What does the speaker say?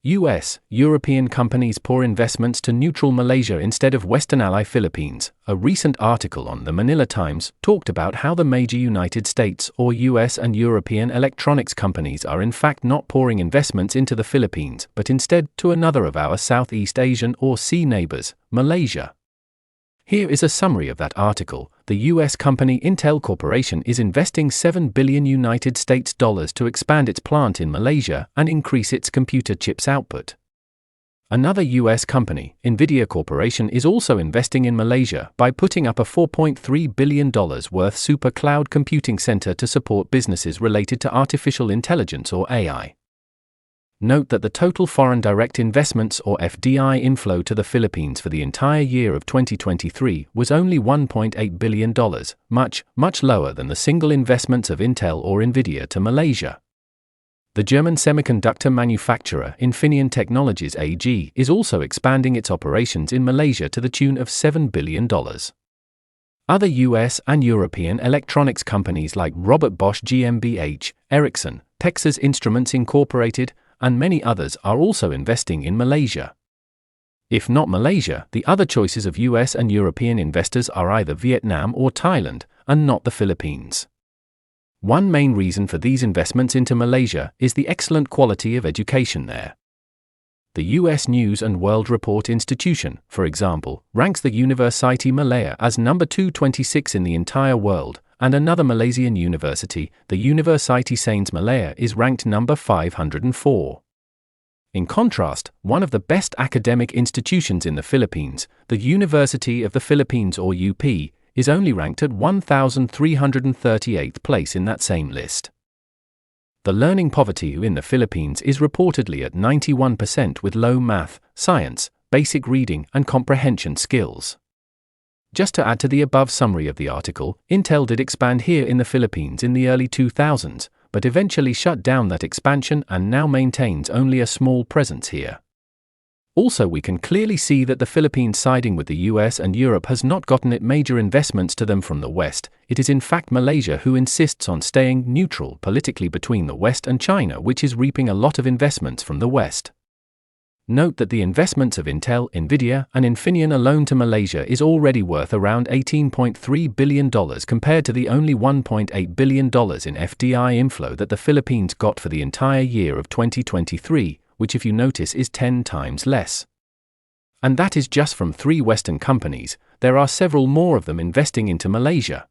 US, European companies pour investments to neutral Malaysia instead of Western ally Philippines. A recent article on the Manila Times talked about how the major United States or US and European electronics companies are in fact not pouring investments into the Philippines, but instead to another of our Southeast Asian or sea neighbors, Malaysia. Here is a summary of that article. The US company Intel Corporation is investing $7 billion United States dollars to expand its plant in Malaysia and increase its computer chips output. Another US company, nvidia Corporation, is also investing in Malaysia by putting up a $4.3 billion worth super cloud computing center to support businesses related to artificial intelligence or AI. Note that the total foreign direct investments or FDI inflow to the Philippines for the entire year of 2023 was only $1.8 billion, much lower than the single investments of Intel or Nvidia to Malaysia. The German semiconductor manufacturer Infineon Technologies AG is also expanding its operations in Malaysia to the tune of $7 billion. Other US and European electronics companies like Robert Bosch GmbH, Ericsson, Texas Instruments Incorporated, and many others are also investing in Malaysia. If not Malaysia, the other choices of US and European investors are either Vietnam or Thailand, and not the Philippines. One main reason for these investments into Malaysia is the excellent quality of education there. The US News and World Report Institution, for example, ranks the Universitymalaya as number 226 in the entire world, and another Malaysian university, the Universitisainsmalaya, is ranked number 504. In contrast, one of the best academic institutions in the Philippines, the University of the Philippines or UP, is only ranked at 1,338th place in that same list. The learning poverty in the Philippines is reportedly at 91% with low math, science, basic reading and comprehension skills. Just to add to the above summary of the article, Intel did expand here in the Philippines in the early 2000s, but eventually shut down that expansion and now maintains only a small presence here. Also, we can clearly see that the Philippines siding with the US and Europe has not gotten it major investments to them from the West. It is in fact Malaysia who insists on staying neutral politically between the West and China, which is reaping a lot of investments from the West. Note that the investments of Intel, Nvidia, and Infineon alone to Malaysia is already worth around $18.3 billion compared to the only $1.8 billion in FDI inflow that the Philippines got for the entire year of 2023, which, if you notice, is 10 times less. And that is just from 3 Western companies. There are several more of them investing into Malaysia.